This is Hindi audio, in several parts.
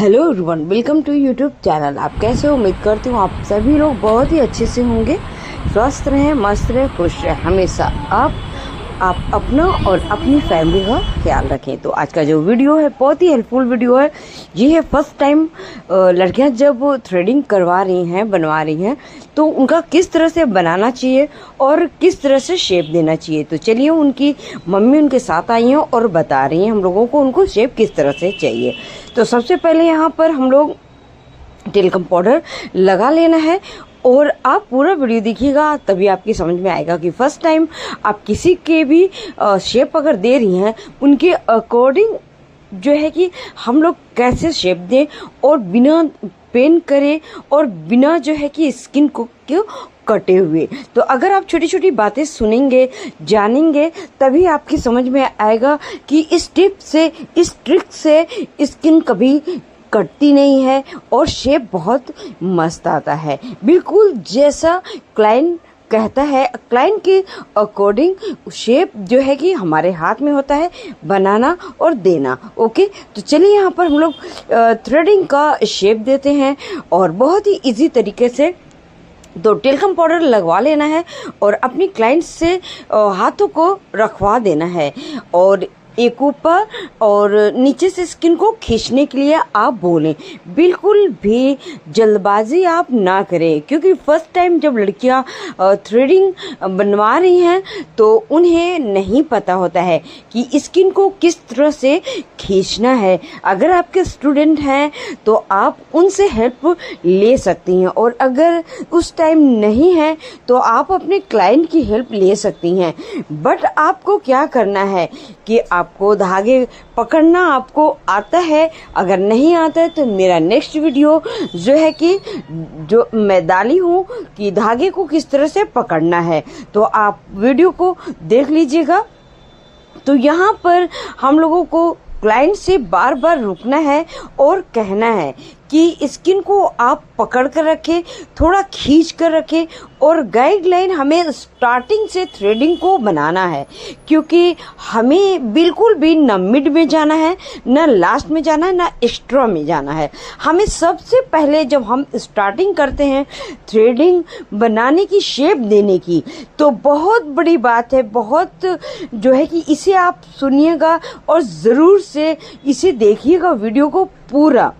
Hello everyone, welcome to YouTube channel. आप कैसे हो? उम्मीद करती हूँ आप सभी लोग बहुत ही अच्छे से होंगे। स्वस्थ रहें, मस्त रहें, खुश रहें। हमेशा आप अपना और अपनी फैमिली का ख्याल रखें। तो आज का जो वीडियो है बहुत ही हेल्पफुल वीडियो है। ये है फर्स्ट टाइम लड़कियां जब थ्रेडिंग करवा रही हैं, बनवा रही हैं, तो उनका किस तरह से बनाना चाहिए और किस तरह से शेप देना चाहिए। तो चलिए, उनकी मम्मी उनके साथ आई हैं और बता रही हैं हम लोगों को उनको शेप किस तरह से चाहिए। तो सबसे पहले यहाँ पर हम लोग टेल्कम पाउडर लगा लेना है और आप पूरा वीडियो देखिएगा, तभी आपकी समझ में आएगा कि फर्स्ट टाइम आप किसी के भी शेप अगर दे रही हैं, उनके अकॉर्डिंग जो है कि हम लोग कैसे शेप दें और बिना पेन करे और बिना जो है कि स्किन को क्यों कटे हुए। तो अगर आप छोटी छोटी बातें सुनेंगे, जानेंगे, तभी आपकी समझ में आएगा कि इस टिप से, इस ट्रिक से स्किन कभी कटती नहीं है और शेप बहुत मस्त आता है, बिल्कुल जैसा क्लाइंट कहता है। क्लाइंट के अकॉर्डिंग शेप जो है कि हमारे हाथ में होता है, बनाना और देना। ओके, तो चलिए यहाँ पर हम लोग थ्रेडिंग का शेप देते हैं और बहुत ही इजी तरीके से। तो टेल्कम पाउडर लगवा लेना है और अपनी क्लाइंट से हाथों को रखवा देना है और एक ऊपर और नीचे से स्किन को खींचने के लिए आप बोलें। बिल्कुल भी जल्दबाजी आप ना करें, क्योंकि फर्स्ट टाइम जब लड़कियां थ्रेडिंग बनवा रही हैं तो उन्हें नहीं पता होता है कि स्किन को किस तरह से खींचना है। अगर आपके स्टूडेंट हैं तो आप उनसे हेल्प ले सकती हैं, और अगर उस टाइम नहीं है तो आप अपने क्लाइंट की हेल्प ले सकती हैं। बट आपको क्या करना है कि आपको धागे पकड़ना आपको आता है। अगर नहीं आता है तो मेरा नेक्स्ट वीडियो जो है कि जो मैं डाली हूँ कि धागे को किस तरह से पकड़ना है, तो आप वीडियो को देख लीजिएगा। तो यहाँ पर हम लोगों को क्लाइंट से बार बार रुकना है और कहना है कि स्किन को आप पकड़ कर रखें, थोड़ा खींच कर रखें, और गाइडलाइन हमें स्टार्टिंग से थ्रेडिंग को बनाना है, क्योंकि हमें बिल्कुल भी न मिड में जाना है, न लास्ट में जाना है, न एक्स्ट्रा में जाना है। हमें सबसे पहले जब हम स्टार्टिंग करते हैं थ्रेडिंग बनाने की, शेप देने की, तो बहुत बड़ी बात है, बहुत जो है कि इसे आप सुनिएगा और ज़रूर से इसे देखिएगा वीडियो को पूरा।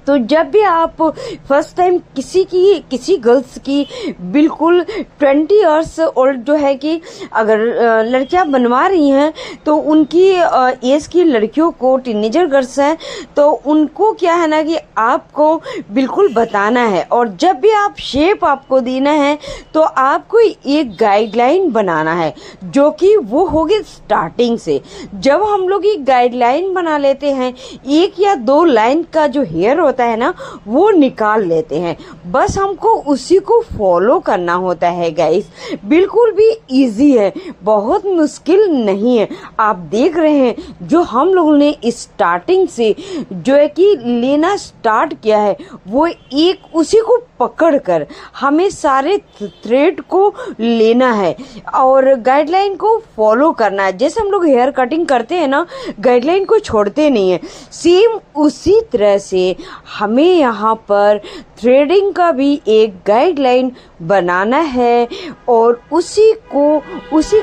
तो जब भी आप फर्स्ट टाइम किसी गर्ल्स की बिल्कुल 20 इयर्स ओल्ड जो है कि अगर लड़कियां बनवा रही हैं, तो उनकी एज की लड़कियों को, टीनेजर गर्ल्स हैं, तो उनको क्या है ना कि आपको बिल्कुल बताना है। और जब भी आप शेप आपको देना है तो आपको एक गाइडलाइन बनाना है, जो कि वो होगी स्टार्टिंग से। जब हम लोग एक गाइडलाइन बना लेते हैं, 1 या 2 लाइन का जो हेयर होता है ना, वो निकाल लेते हैं। बस हमको उसी को फॉलो करना होता है गाइस। बिल्कुल भी इजी है, बहुत मुश्किल नहीं है। आप देख रहे हैं जो हम लोगों ने स्टार्टिंग से जो है कि लेना स्टार्ट किया है, वो एक उसी को पकड़कर हमें सारे थ्रेड को लेना है और गाइडलाइन को फॉलो करना है। जैसे हम लोग हेयर कटिंग करते हैं ना, गाइडलाइन को छोड़ते नहीं है, सेम उसी तरह से हमें यहाँ पर थ्रेडिंग का भी एक गाइडलाइन बनाना है और उसी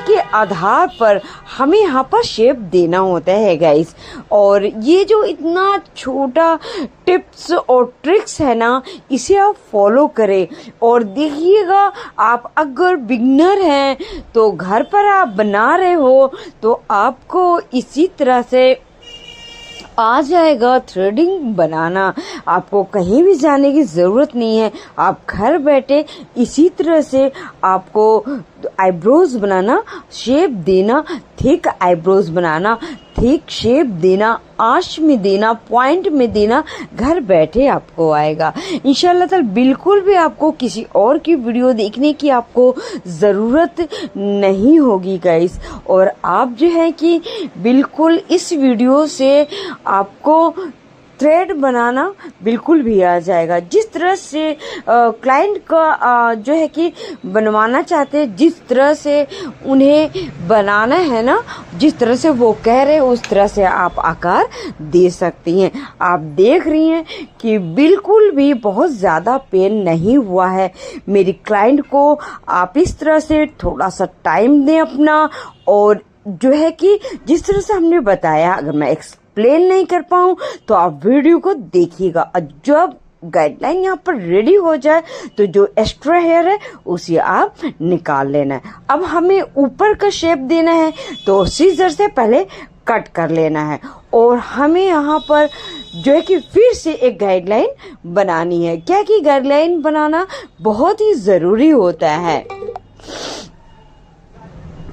के आधार पर हमें यहाँ पर शेप देना होता है गाइस। और ये जो इतना छोटा टिप्स और ट्रिक्स है ना, इसे आप फॉलो करें और देखिएगा। आप अगर बिगनर हैं तो घर पर आप बना रहे हो तो आपको इसी तरह से आ जाएगा थ्रेडिंग बनाना। आपको कहीं भी जाने की ज़रूरत नहीं है, आप घर बैठे इसी तरह से आपको आईब्रोज बनाना, शेप देना, थिक आईब्रोज बनाना, थिक शेप देना, आंच में देना, पॉइंट में देना, घर बैठे आपको आएगा इंशाल्लाह ताला। बिल्कुल भी आपको किसी और की वीडियो देखने की आपको ज़रूरत नहीं होगी गाइस। और आप जो है कि बिल्कुल इस वीडियो से आपको थ्रेड बनाना बिल्कुल भी आ जाएगा। जिस तरह से क्लाइंट का जो है कि बनवाना चाहते हैं, जिस तरह से उन्हें बनाना है ना, जिस तरह से वो कह रहे हैं उस तरह से आप आकार दे सकती हैं। आप देख रही हैं कि बिल्कुल भी बहुत ज़्यादा पेन नहीं हुआ है मेरी क्लाइंट को। आप इस तरह से थोड़ा सा टाइम दें अपना, और जो है कि जिस तरह से हमने बताया, अगर मैं एक्सप्लेन नहीं कर पाऊँ तो आप वीडियो को देखिएगा। और जब गाइडलाइन यहाँ पर रेडी हो जाए तो जो एक्स्ट्रा हेयर है उसे आप निकाल लेना है। अब हमें ऊपर का शेप देना है तो सीजर से पहले कट कर लेना है, और हमें यहाँ पर जो है कि फिर से एक गाइडलाइन बनानी है। क्या कि गाइडलाइन बनाना बहुत ही ज़रूरी होता है।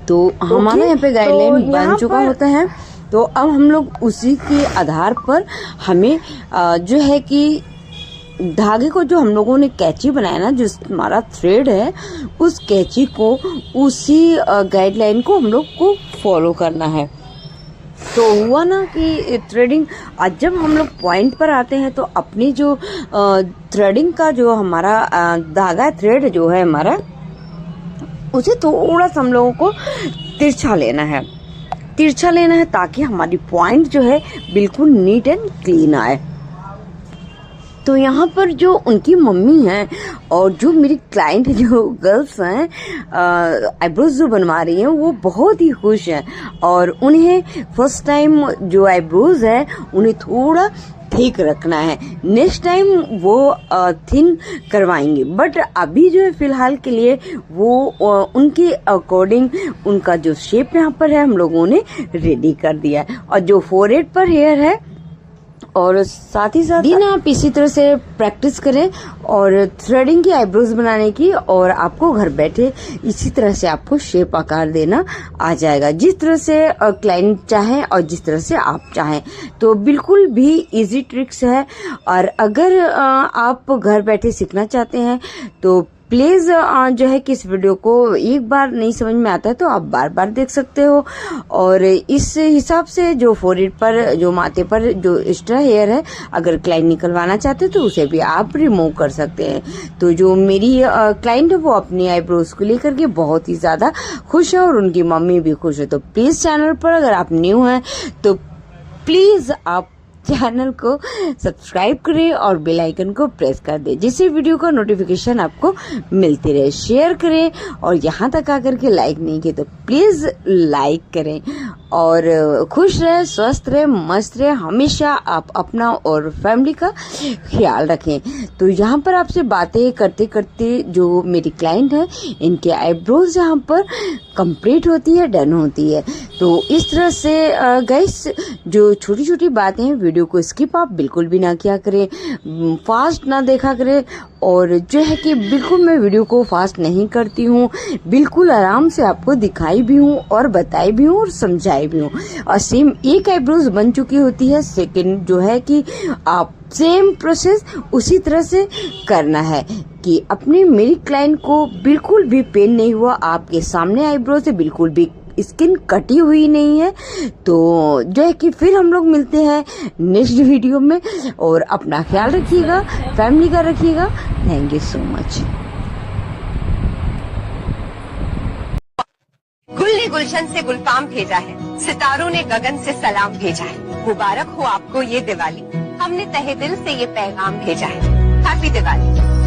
तो हमारा यहाँ पे गाइडलाइन बन चुका होता है। तो अब हम लोग उसी के आधार पर हमें जो है कि धागे को, जो हम लोगों ने कैंची बनाया ना, जो हमारा थ्रेड है, उस कैंची को, उसी गाइडलाइन को हम लोग को फॉलो करना है। तो हुआ ना कि थ्रेडिंग, आज जब हम लोग पॉइंट पर आते हैं तो अपनी जो थ्रेडिंग का जो हमारा धागा थ्रेड जो है हमारा, उसे थोड़ा सा हम लोगों को तिरछा लेना है, तिरछा लेना है, ताकि हमारी पॉइंट जो है बिल्कुल नीट एंड क्लीन आए। तो यहाँ पर जो उनकी मम्मी हैं और जो मेरी क्लाइंट जो गर्ल्स हैं, आईब्रोज जो बनवा रही हैं, वो बहुत ही खुश हैं। और उन्हें फर्स्ट टाइम जो आईब्रोज है उन्हें थोड़ा ठीक रखना है, नेक्स्ट टाइम वो थिन करवाएंगे। बट अभी जो है फिलहाल के लिए वो उनके अकॉर्डिंग उनका जो शेप यहाँ पर है हम लोगों ने रेडी कर दिया है। और जो फोरहेड पर हेयर है, और साथ ही साथ दिन आप इसी तरह से प्रैक्टिस करें और थ्रेडिंग की आईब्रोज बनाने की, और आपको घर बैठे इसी तरह से आपको शेप आकार देना आ जाएगा, जिस तरह से क्लाइंट चाहे और जिस तरह से आप चाहें। तो बिल्कुल भी इजी ट्रिक्स है। और अगर आप घर बैठे सीखना चाहते हैं तो प्लीज़ जो है कि इस वीडियो को एक बार नहीं समझ में आता है तो आप बार बार देख सकते हो। और इस हिसाब से जो फोरहेड पर, जो माथे पर जो एक्स्ट्रा हेयर है, अगर क्लाइंट निकलवाना चाहते हो तो उसे भी आप रिमूव कर सकते हैं। तो जो मेरी क्लाइंट है वो अपनी आईब्रोज को लेकर के बहुत ही ज़्यादा खुश है, और उनकी मम्मी भी खुश है। तो प्लीज़ चैनल पर अगर आप न्यू हैं तो प्लीज़ आप चैनल को सब्सक्राइब करें और बेल आइकन को प्रेस कर दें, जिससे वीडियो का नोटिफिकेशन आपको मिलती रहे। शेयर करें, और यहाँ तक आकर के लाइक नहीं किए तो प्लीज़ लाइक करें। और खुश रहे, स्वस्थ रहे, मस्त रहे, हमेशा आप अपना और फैमिली का ख्याल रखें। तो यहाँ पर आपसे बातें करते करते जो मेरी क्लाइंट है, इनके आईब्रोज यहाँ पर कंप्लीट होती है, डन होती है। तो इस तरह से गाइस, जो छोटी छोटी बातें हैं, वीडियो को स्किप आप बिल्कुल भी ना किया करें, फास्ट ना देखा करें। और जो है कि बिल्कुल मैं वीडियो को फास्ट नहीं करती हूँ, बिल्कुल आराम से आपको दिखाई भी हूँ और बताई भी हूँ और समझाई भी हूँ। और सेम एक आईब्रोज बन चुकी होती है, सेकंड जो है कि आप सेम प्रोसेस उसी तरह से करना है कि अपनी मेरी क्लाइंट को बिल्कुल भी पेन नहीं हुआ। आपके सामने आईब्रो से बिल्कुल भी स्किन कटी हुई नहीं है। तो जो है कि फिर हम लोग मिलते हैं नेक्स्ट वीडियो में, और अपना ख्याल रखिएगा, फैमिली का रखिएगा। Thank you so much. गुल ने गुलशन से गुलफाम भेजा है, सितारों ने गगन से सलाम भेजा है। मुबारक हो आपको ये दिवाली, हमने तहे दिल से ये पैगाम भेजा है। हैप्पी दिवाली।